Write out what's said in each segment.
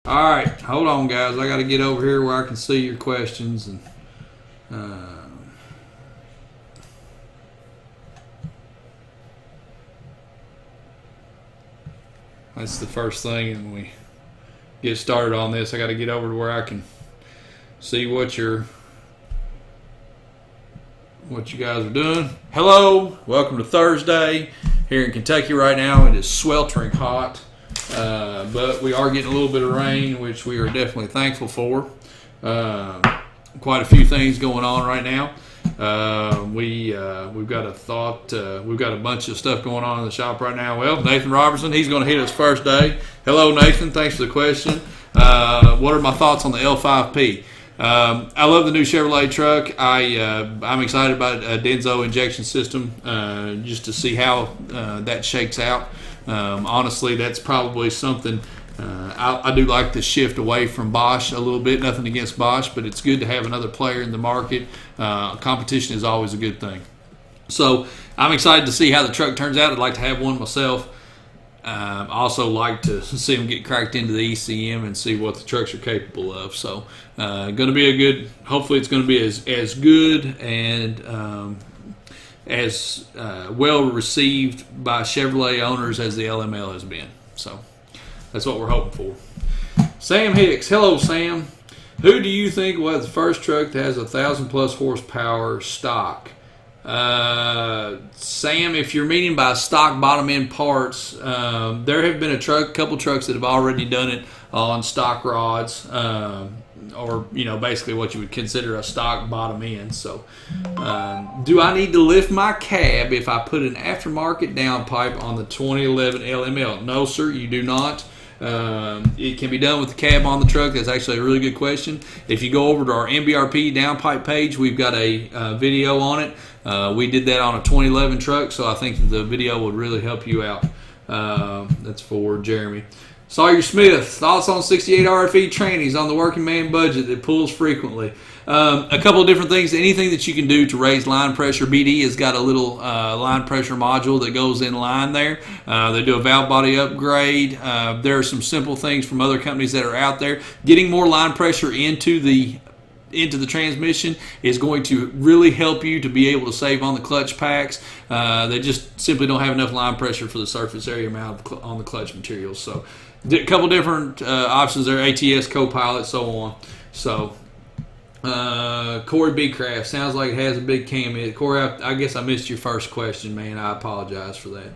All right, hold on, guys. I got to get over here where I can see your questions. And that's the first thing. And when we get started on this, I got to get over to where I can see what you guys are doing. Hello, welcome to Thursday here in Kentucky. Right now, it is sweltering hot. But we are getting a little bit of rain, which we are definitely thankful for. Quite a few things going on right now. We've got a bunch of stuff going on in the shop right now. Well, Nathan Robertson, he's going to hit us first day. Hello, Nathan. Thanks for the question. What are my thoughts on the L5P? I love the new Chevrolet truck. I'm excited about a Denso injection system just to see how that shakes out. Honestly, that's probably something I do like to shift away from Bosch a little bit. Nothing against Bosch, but it's good to have another player in the market. Competition is always a good thing. So I'm excited to see how the truck turns out. I'd like to have one myself. I also like to see them get cracked into the ECM and see what the trucks are capable of. So going to be hopefully it's going to be as good and as well received by Chevrolet owners as the LML has been. So that's what we're hoping for. Sam Hicks. Hello, Sam. Who do you think will have the first truck that has 1,000+ horsepower stock? Sam, if you're meaning by stock bottom end parts, there have been a couple trucks that have already done it on stock rods, or basically what you would consider a stock bottom end. So, do I need to lift my cab if I put an aftermarket downpipe on the 2011 LML? No, sir, you do not. It can be done with the cab on the truck. That's actually a really good question. If you go over to our MBRP downpipe page, we've got a video on it. We did that on a 2011 truck, so I think the video would really help you out. That's for Jeremy. Sawyer Smith, thoughts on 68 RFE trannies on the working man budget that pulls frequently? A couple of different things. Anything that you can do to raise line pressure. BD has got a little line pressure module that goes in line there. They do a valve body upgrade. There are some simple things from other companies that are out there. Getting more line pressure into the transmission is going to really help you to be able to save on the clutch packs. They just simply don't have enough line pressure for the surface area amount on the clutch materials. So a couple different options there, ATS, Copilot, so on. So Corey B. Craft, sounds like it has a big cam in it. Corey, I guess I missed your first question, man. I apologize for that.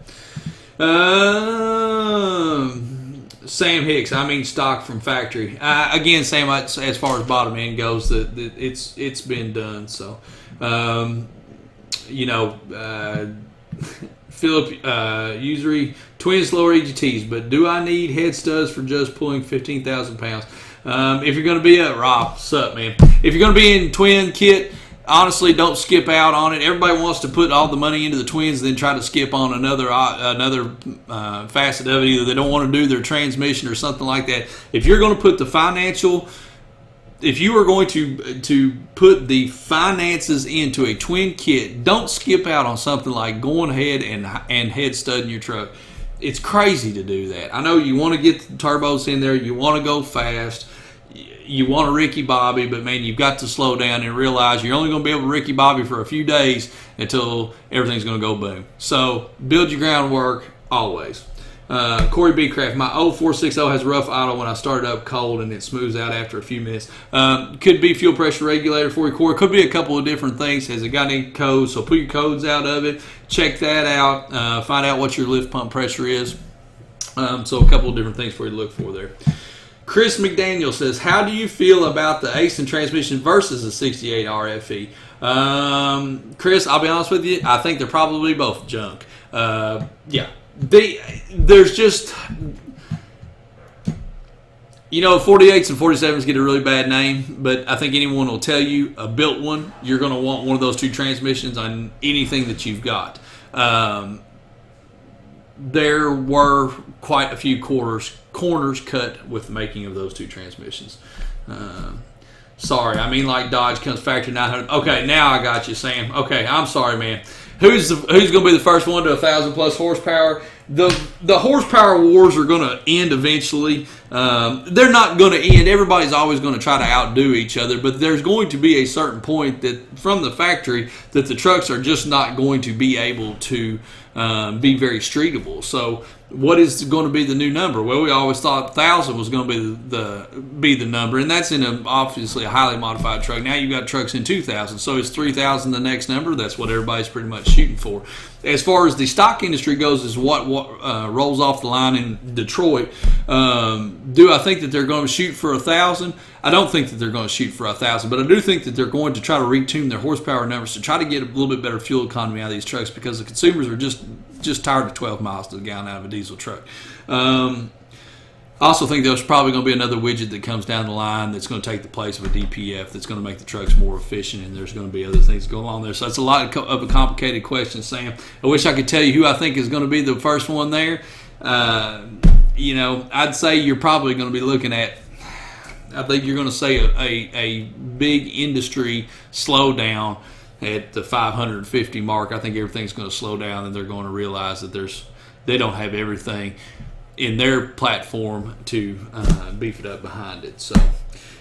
Sam Hicks, I mean stock from factory. Again, Sam, as far as bottom end goes, it's been done. So, Philip Usury, twin slower EGTs, but do I need head studs for just pulling 15,000 pounds? If you're going to be Rob, what's up, man? If you're going to be in twin kit, honestly, don't skip out on it. Everybody wants to put all the money into the twins and then try to skip on another facet of it. Either they don't want to do their transmission or something like that. If you're going to put if you are going to put the finances into a twin kit, don't skip out on something like going ahead and head studding your truck. It's crazy to do that. I know you want to get the turbos in there. You want to go fast. You want a Ricky Bobby, but man, you've got to slow down and realize you're only going to be able to Ricky Bobby for a few days until everything's going to go boom. So build your groundwork always. Corey B. Craft, my 0460 has rough idle when I started up cold and it smooths out after a few minutes. Could be fuel pressure regulator for your core. Could be a couple of different things. Has it got any codes? So put your codes out of it. Check that out. Find out what your lift pump pressure is. So a couple of different things for you to look for there. Chris McDaniel says, how do you feel about the Aisin transmission versus the 68 RFE? Chris, I'll be honest with you. I think they're probably both junk. Yeah. There's just, 48s and 47s get a really bad name, but I think anyone will tell you a built one, you're going to want one of those two transmissions on anything that you've got. There were quite a few corners cut with the making of those two transmissions. Sorry, I mean like Dodge comes factory 900. Okay, now I got you, Sam. Okay, I'm sorry, man. Who's going to be the first one to 1,000 plus horsepower? The horsepower wars are going to end eventually. They're not going to end. Everybody's always going to try to outdo each other, but there's going to be a certain point that from the factory that the trucks are just not going to be able to be very streetable. So what is going to be the new number? Well, we always thought 1,000 was going to be the number, and that's in obviously a highly modified truck. Now you've got trucks in 2,000, so is 3,000 the next number? That's what everybody's pretty much shooting for. As far as the stock industry goes, is what rolls off the line in Detroit. Do I think that they're going to shoot for 1,000? I don't think that they're going to shoot for 1,000, but I do think that they're going to try to retune their horsepower numbers to try to get a little bit better fuel economy out of these trucks, because the consumers are just tired of 12 miles to the gallon out of a diesel truck. I also think there's probably going to be another widget that comes down the line that's going to take the place of a DPF that's going to make the trucks more efficient, and there's going to be other things going on there. So that's a lot of a complicated question, Sam. I wish I could tell you who I think is going to be the first one there. I'd say you're probably going to be looking at, I think you're going to say a big industry slowdown at the 550 mark. I think everything's going to slow down, and they're going to realize that they don't have everything in their platform to beef it up behind it. So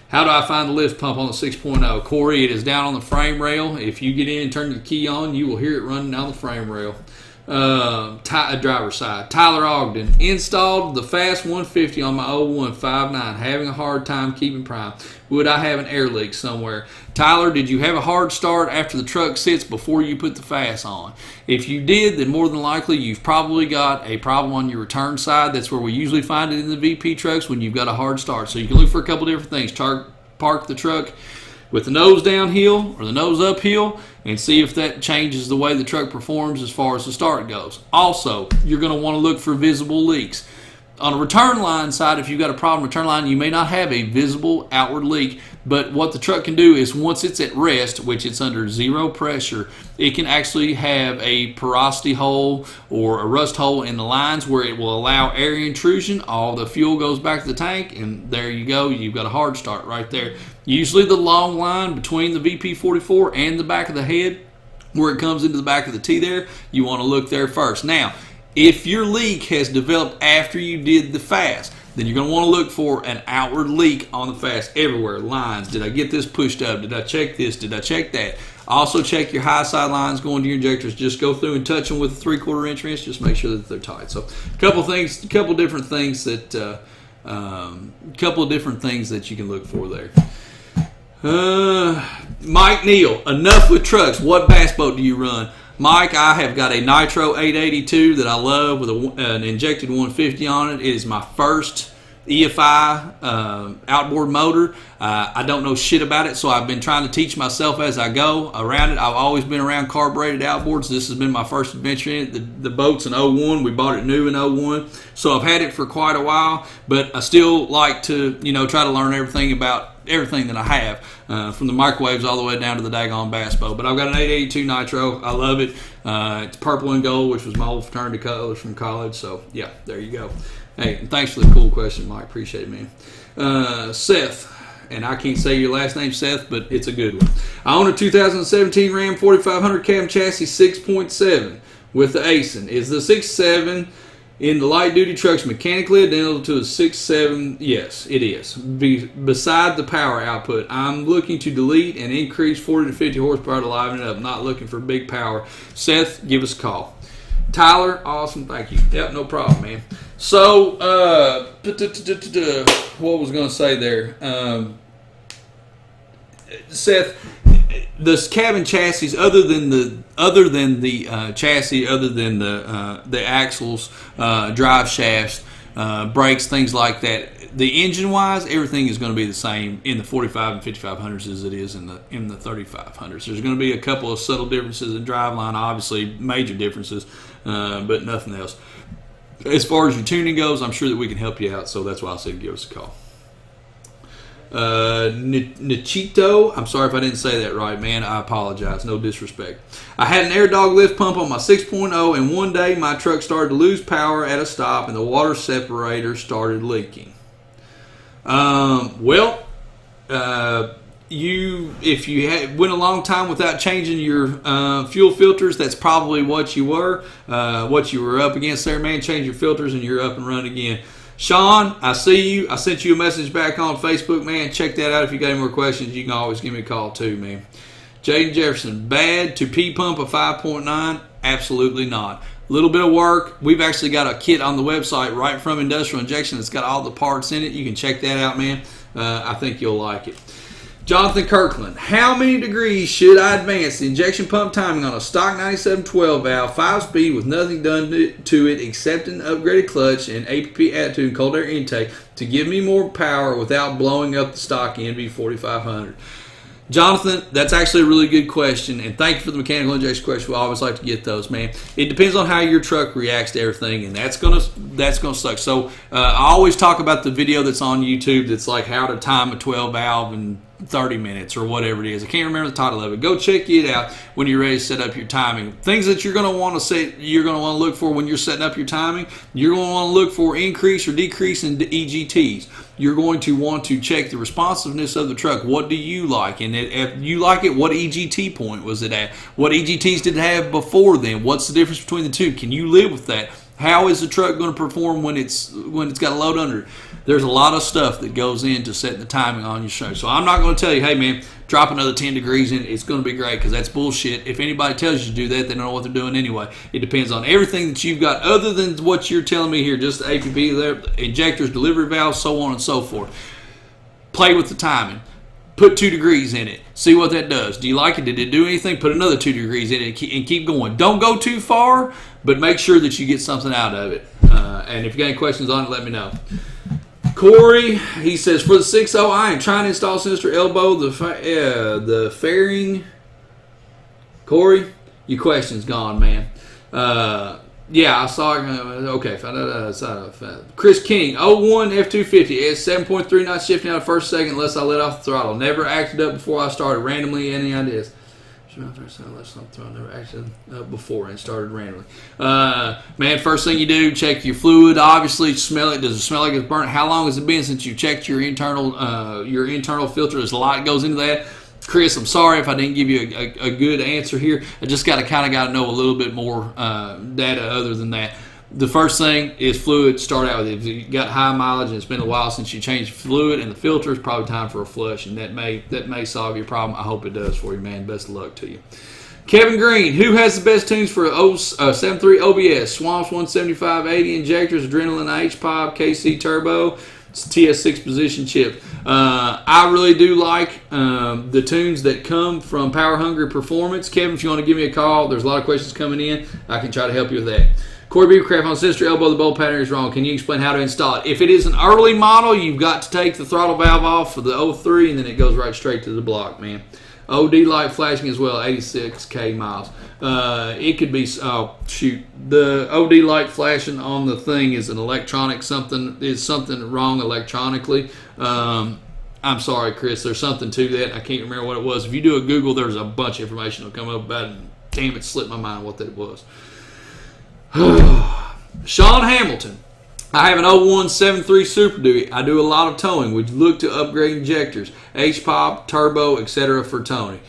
how do I find the lift pump on the 6.0? Corey, it is down on the frame rail. If you get in and turn your key on, you will hear it running down the frame rail. Driver's side. Tyler Ogden. Installed the Fast 150 on my 0159. Having a hard time keeping prime. Would I have an air leak somewhere? Tyler, did you have a hard start after the truck sits before you put the Fast on? If you did, then more than likely you've probably got a problem on your return side. That's where we usually find it in the VP trucks, when you've got a hard start. So you can look for a couple different things. Park the truck with the nose downhill or the nose uphill and see if that changes the way the truck performs as far as the start goes. Also, you're going to want to look for visible leaks. On a return line side, if you've got a problem return line, you may not have a visible outward leak, but what the truck can do is once it's at rest, which it's under zero pressure, it can actually have a porosity hole or a rust hole in the lines where it will allow air intrusion. All the fuel goes back to the tank, and there you go. You've got a hard start right there. Usually the long line between the VP44 and the back of the head, where it comes into the back of the T there, you want to look there first. Now, if your leak has developed after you did the Fast, then you're going to want to look for an outward leak on the Fast everywhere. Lines. Did I get this pushed up? Did I check this? Did I check that? Also check your high side lines going to your injectors. Just go through and touch them with a 3/4 inch wrench. Just make sure that they're tight. So a couple different things that you can look for there. Mike Neal, enough with trucks. What bass boat do you run? Mike, I have got a Nitro 882 that I love with an injected 150 on it. It is my first EFI outboard motor. I don't know shit about it, so I've been trying to teach myself as I go around it. I've always been around carbureted outboards. This has been my first adventure in it. The boat's in 01. We bought it new in 01. So I've had it for quite a while, but I still like to, try to learn everything that I have, from the microwaves all the way down to the daggone bass boat. But I've got an 882 Nitro. I love it. It's purple and gold, which was my old fraternity colors from college. So, yeah, there you go. Hey, thanks for the cool question, Mike. Appreciate it, man. Seth, and I can't say your last name, Seth, but it's a good one. I own a 2017 Ram 4500 cab chassis 6.7 with the ASIN. Is the 6.7 in the light-duty trucks mechanically identical to a 6.7? Yes, it is. Beside the power output, I'm looking to delete and increase 40 to 50 horsepower to liven it up. Not looking for big power. Seth, give us a call. Tyler, awesome. Thank you. Yep, no problem, man. So, what was going to say there? Seth, the cabin chassis, other than the chassis, other than the axles, drive shafts, brakes, things like that, the engine wise, everything is going to be the same in the 45 and 5500s as it is in the 3500s. There's going to be a couple of subtle differences in driveline, obviously major differences, but nothing else. As far as your tuning goes, I'm sure that we can help you out, so that's why I said give us a call. Nichito, I'm sorry if I didn't say that right, man. I apologize. No disrespect. I had an air dog lift pump on my 6.0, and one day my truck started to lose power at a stop, and the water separator started leaking. if you went a long time without changing your fuel filters, that's probably what you were up against there, man. Change your filters and you're up and running again. Sean, I see you. I sent you a message back on Facebook, man. Check that out. If you got any more questions, you can always give me a call too, man. Jaden Jefferson, bad to P-pump a 5.9? Absolutely not. A little bit of work. We've actually got a kit on the website right from Industrial Injection that's got all the parts in it. You can check that out, man. I think you'll like it. Jonathan Kirkland, how many degrees should I advance the injection pump timing on a stock 9712 valve, 5-speed with nothing done to it except an upgraded clutch and APP attitude and cold air intake to give me more power without blowing up the stock NV 4500? Jonathan, that's actually a really good question, and thank you for the mechanical injection question. We always like to get those, man. It depends on how your truck reacts to everything, and that's gonna suck. So I always talk about the video that's on YouTube that's like how to time a 12 valve in 30 minutes or whatever it is. I can't remember the title of it. Go check it out when you're ready to set up your timing. Things that you're going to want to set, you're going to want to look for when you're setting up your timing. You're going to want to look for increase or decrease in the EGTs. You're going to want to check the responsiveness of the truck. What do you like? And if you like it, what EGT point was it at? What EGTs did it have before then? What's the difference between the two? Can you live with that? How is the truck going to perform when it's got a load under it? There's a lot of stuff that goes into setting the timing on your truck. So I'm not going to tell you, hey man, drop another 10 degrees in it. It's going to be great, because that's bullshit. If anybody tells you to do that, they don't know what they're doing anyway. It depends on everything that you've got other than what you're telling me here, just the APP, there, injectors, delivery valves, so on and so forth. Play with the timing. Put 2 degrees in it. See what that does. Do you like it? Did it do anything? Put another 2 degrees in it and keep going. Don't go too far, but make sure that you get something out of it. And if you got any questions on it, let me know. Corey, he says, for the 6.0, I am trying to install sinister elbow, the fairing. Corey, your question's gone, man. Yeah, I saw it. Okay, Chris King, 01 F250. It's 7.3 knot shifting out of first second unless I let off the throttle. Never acted up before I started randomly. Any ideas? Never acted up before and started randomly. Man, first thing you do, check your fluid. Obviously, smell it. Does it smell like it's burnt? How long has it been since you checked your internal filter? There's a lot that goes into that. Chris, I'm sorry if I didn't give you a good answer here. I just got to know a little bit more data other than that. The first thing is fluid. Start out with it. If you got high mileage and it's been a while since you changed fluid and the filter, it's probably time for a flush, and that may solve your problem. I hope it does for you, man. Best of luck to you. Kevin Green, who has the best tunes for 7.3 OBS? Swamps 175/80 injectors, Adrenaline H-Pop, KC Turbo, it's TS6 position chip. I really do like the tunes that come from Power Hungry Performance. Kevin, if you want to give me a call, there's a lot of questions coming in. I can try to help you with that. Corey Beavercraft, on sinister elbow, the bolt pattern is wrong. Can you explain how to install it? If it is an early model, you've got to take the throttle valve off for the 03, and then it goes right straight to the block, man. OD light flashing as well, 86K miles. It could be, the OD light flashing on the thing is an electronic something wrong electronically. I'm sorry, Chris, there's something to that. I can't remember what it was. If you do a Google, there's a bunch of information that'll come up about it. Damn, it slipped my mind what that was. Sean Hamilton, I have an 0173 Super Duty. I do a lot of towing. Would you look to upgrade injectors, H-Pop, turbo, etc. for towing?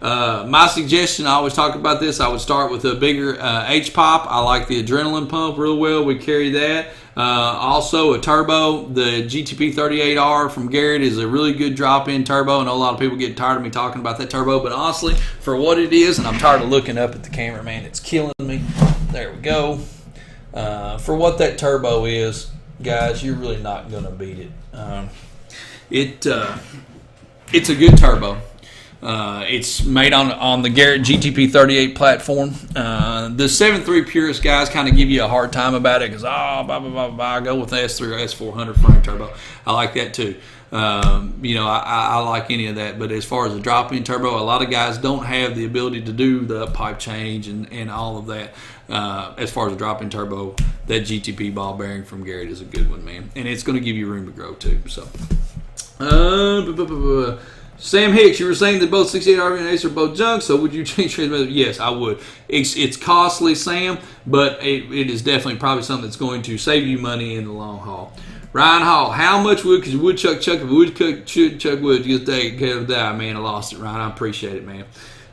My suggestion, I always talk about this, I would start with a bigger H-Pop. I like the adrenaline pump real well. We carry that. Also a turbo. The GTP 38R from Garrett is a really good drop-in turbo. I know a lot of people get tired of me talking about that turbo, but honestly, for what it is, and I'm tired of looking up at the camera, man, it's killing me. There we go. For what that turbo is, guys, you're really not going to beat it. It's a good turbo. It's made on the Garrett GTP 38 platform. The 7.3 purist guys kind of give you a hard time about it because, I go with the S3 or S400 frame turbo. I like that too. I like any of that. But as far as the drop-in turbo, a lot of guys don't have the ability to do the pipe change and all of that. As far as the drop-in turbo, that GTP ball bearing from Garrett is a good one, man. And it's going to give you room to grow too. So, Sam Hicks, you were saying that both 68 RV and Ace are both junk, so would you change transmission? Yes, I would. It's costly, Sam, but it is definitely probably something that's going to save you money in the long haul. Ryan Hall, how much wood? Because woodchuck chuck, if woodchuck should chuck wood, just take care of that. Man, I lost it, Ryan. I appreciate it, man.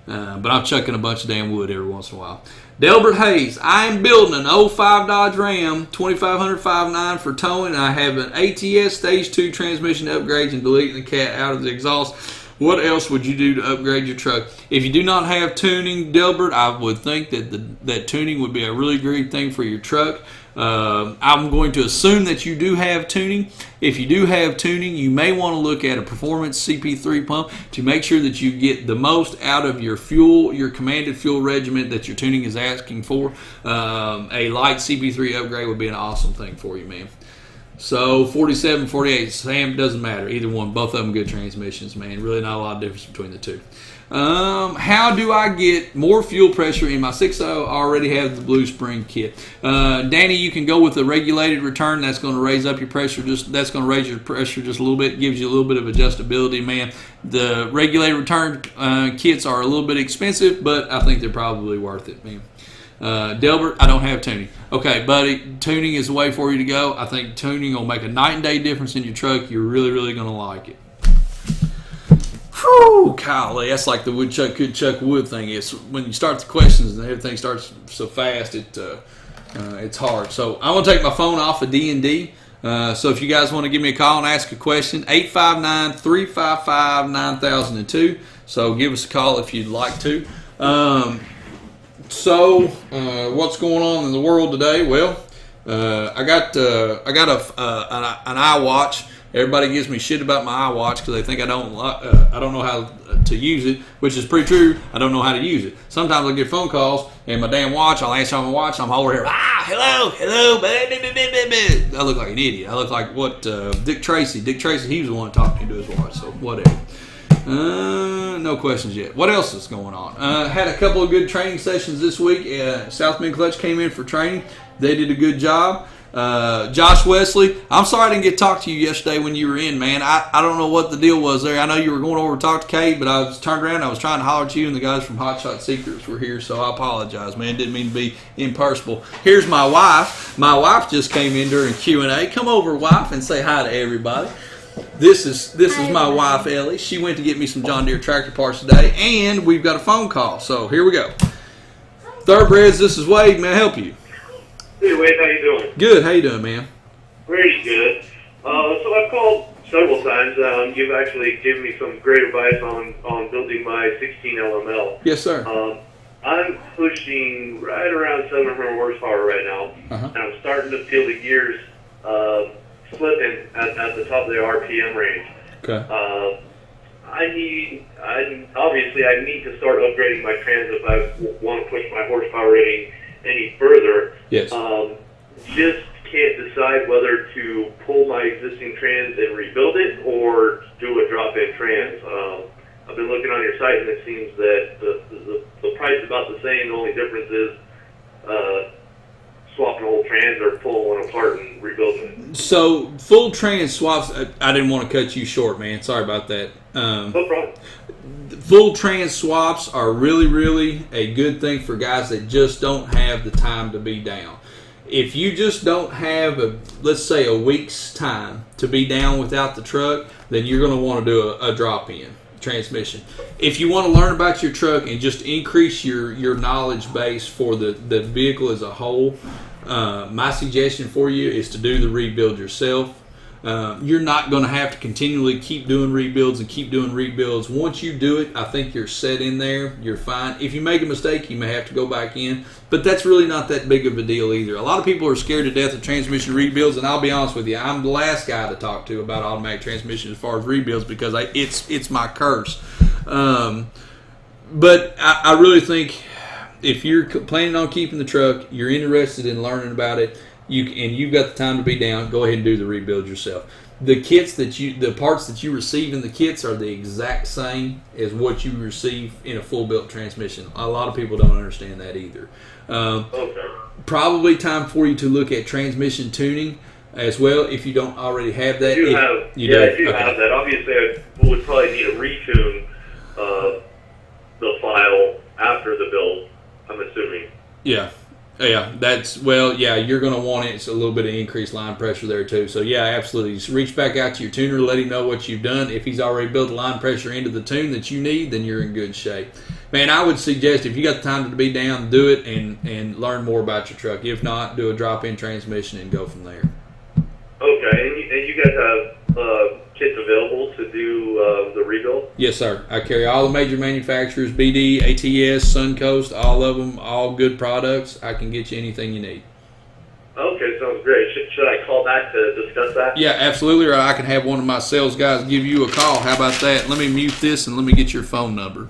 But I'm chucking a bunch of damn wood every once in a while. Delbert Hayes, I am building an 05 Dodge Ram 2500 5.9 for towing. I have an ATS Stage 2 transmission upgrades and deleting the cat out of the exhaust. What else would you do to upgrade your truck? If you do not have tuning, Delbert, I would think that that tuning would be a really great thing for your truck. I'm going to assume that you do have tuning. If you do have tuning, you may want to look at a performance CP3 pump to make sure that you get the most out of your fuel, your commanded fuel regimen that your tuning is asking for. A light CP3 upgrade would be an awesome thing for you, man. So 47, 48, Sam, doesn't matter. Either one, both of them good transmissions, man. Really not a lot of difference between the two. How do I get more fuel pressure in my 6.0? I already have the Blue Spring kit. Danny, you can go with the regulated return. That's going to raise up your pressure. That's going to raise your pressure just a little bit. Gives you a little bit of adjustability, man. The regulated return kits are a little bit expensive, but I think they're probably worth it, man. Delbert, I don't have tuning. Okay, buddy, tuning is the way for you to go. I think tuning will make a night and day difference in your truck. You're really, really going to like it. Whew, golly, that's like the woodchuck could chuck wood thing. It's when you start the questions and everything starts so fast, it's hard. So I'm going to take my phone off of D&D. So if you guys want to give me a call and ask a question, 859-355-9002. So give us a call if you'd like to. So what's going on in the world today? Well, I got an iWatch. Everybody gives me shit about my iWatch because they think I don't know how to use it, which is pretty true. I don't know how to use it. Sometimes I get phone calls and my damn watch, I'll answer on my watch, I'm over here, hello, I look like an idiot. I look like what Dick Tracy, he was the one talking to his watch, so whatever. No questions yet. What else is going on? Had a couple of good training sessions this week. South Mid Clutch came in for training. They did a good job. Josh Wesley, I'm sorry I didn't get to talk to you yesterday when you were in, man. I don't know what the deal was there. I know you were going over to talk to Kate, but I was turned around. I was trying to holler at you, and the guys from Hot Shot Secrets were here, so I apologize, man. Didn't mean to be impersonal. Here's my wife. My wife just came in during Q&A. Come over, wife, and say hi to everybody. This is my wife, Ellie. She went to get me some John Deere tractor parts today, and we've got a phone call. So here we go. Thoroughbreds, this is Wade. May I help you? Hey, Wade, how you doing? Good. How you doing, man? Pretty good. So I've called several times. You've actually given me some great advice on building my 16 LML. Yes, sir. I'm pushing right around 700 horsepower right now, and I'm starting to feel the gears slipping at the top of the RPM range. Okay. I need to start upgrading my trans if I want to push my horsepower rating any further. Yes. Just can't decide whether to pull my existing trans and rebuild it or do a drop-in trans. I've been looking on your site and it seems that the price is about the same. The only difference is swapping a whole trans or pulling one apart and rebuilding it. So full trans swaps, I didn't want to cut you short, man. Sorry about that. No problem. Full trans swaps are really, really a good thing for guys that just don't have the time to be down. If you just don't have, let's say, a week's time to be down without the truck, then you're going to want to do a drop-in transmission. If you want to learn about your truck and just increase your knowledge base for the vehicle as a whole, my suggestion for you is to do the rebuild yourself. You're not going to have to continually keep doing rebuilds. Once you do it, I think you're set in there. You're fine. If you make a mistake, you may have to go back in, but that's really not that big of a deal either. A lot of people are scared to death of transmission rebuilds, and I'll be honest with you, I'm the last guy to talk to about automatic transmission as far as rebuilds because it's my curse. But I really think if you're planning on keeping the truck, you're interested in learning about it, you've got the time to be down, go ahead and do the rebuild yourself. The parts that you receive in the kits are the exact same as what you receive in a full built transmission. A lot of people don't understand that either. Okay. Probably time for you to look at transmission tuning as well if you don't already have that. I do have that. Obviously, I would probably need to retune the file after the build, I'm assuming. Yeah. Yeah, you're going to want it. It's a little bit of increased line pressure there too. So yeah, absolutely. Just reach back out to your tuner, let him know what you've done. If he's already built the line pressure into the tune that you need, then you're in good shape. Man, I would suggest if you got the time to be down, do it and learn more about your truck. If not, do a drop-in transmission and go from there. Okay, and you guys have kits available to do the rebuild? Yes, sir. I carry all the major manufacturers, BD, ATS, Suncoast, all of them, all good products. I can get you anything you need. Okay, sounds great. Should I call back to discuss that? Yeah, absolutely. Or I can have one of my sales guys give you a call. How about that? Let me mute this and let me get your phone number.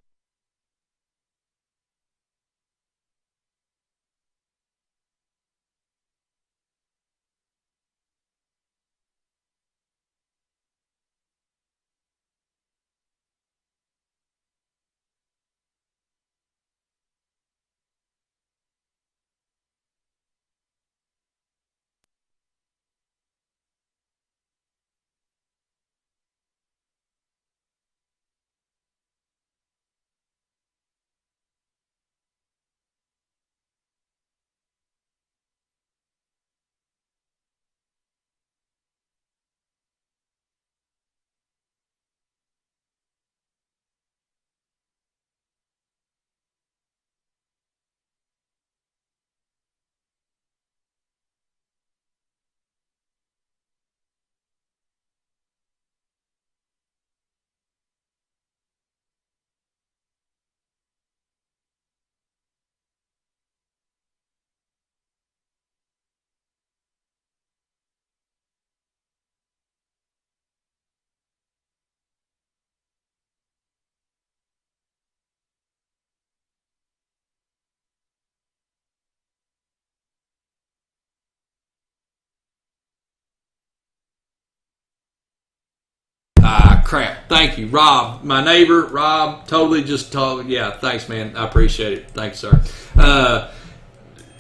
Crap. Thank you, Rob. My neighbor, Rob, totally just told. Yeah, thanks, man. I appreciate it. Thanks, sir.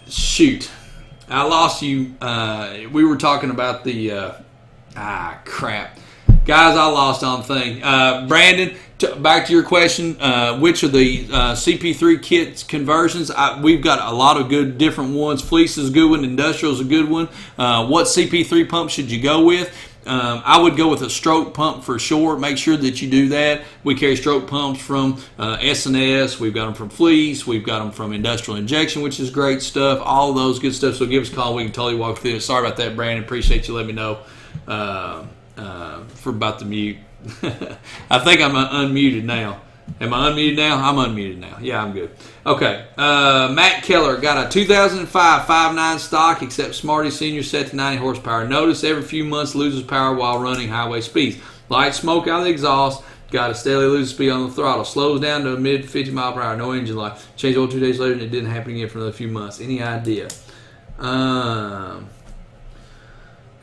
Shoot. I lost you. We were talking about the. Crap. Guys, I lost on the thing. Brandon, back to your question. Which of the CP3 kits conversions? We've got a lot of good different ones. Fleece is a good one. Industrial is a good one. What CP3 pump should you go with? I would go with a stroke pump for sure. Make sure that you do that. We carry stroke pumps from S&S. We've got them from Fleece. We've got them from Industrial Injection, which is great stuff. All of those good stuff. So give us a call. We can totally walk through it. Sorry about that, Brandon. Appreciate you letting me know for about the mute. I think I'm unmuted now. Am I unmuted now? I'm unmuted now. Yeah, I'm good. Okay. Matt Keller got a 2005 5.9 stock, except Smarty Senior set to 90 horsepower. Notice every few months loses power while running highway speeds. Light smoke out of the exhaust. Got to steadily lose speed on the throttle. Slows down to a mid 50 mile per hour. No engine light. Changed oil 2 days later and it didn't happen again for another few months. Any idea?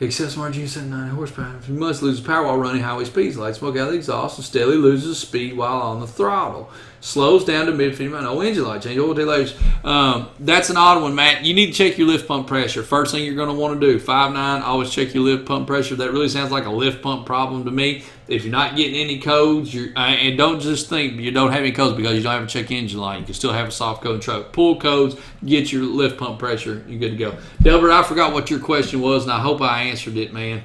Except Smart Genius at 90 horsepower. If you must lose power while running highway speeds, light smoke out of the exhaust, and steadily loses speed while on the throttle. Slows down to mid 50 miles. No engine light. Change oil delays. That's an odd one, Matt. You need to check your lift pump pressure. First thing you're going to want to do, 5.9, always check your lift pump pressure. That really sounds like a lift pump problem to me. If you're not getting any codes, and don't just think you don't have any codes because you don't have a check engine light. You can still have a soft code truck. Pull codes, get your lift pump pressure. You're good to go. Delbert, I forgot what your question was, and I hope I answered it, man.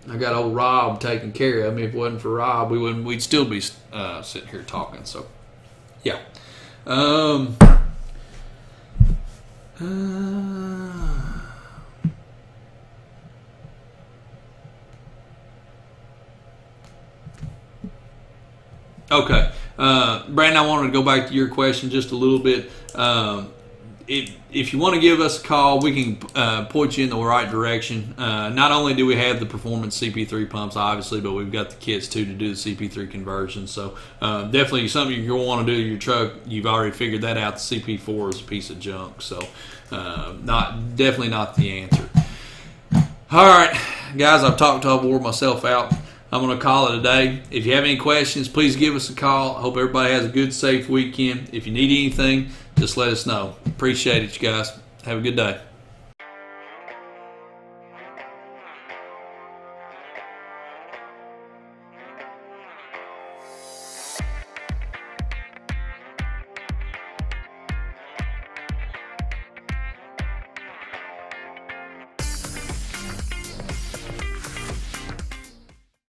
I got old Rob taking care of me. If it wasn't for Rob, we'd still be sitting here talking. So, yeah. Okay. Brandon, I wanted to go back to your question just a little bit. If you want to give us a call, we can point you in the right direction. Not only do we have the performance CP3 pumps, obviously, but we've got the kits too to do the CP3 conversion. So definitely something you're going to want to do to your truck. You've already figured that out. The CP4 is a piece of junk. So definitely not the answer. All right, guys, I've talked all wore myself out. I'm going to call it a day. If you have any questions, please give us a call. I hope everybody has a good, safe weekend. If you need anything, just let us know. Appreciate it, you guys. Have a good day.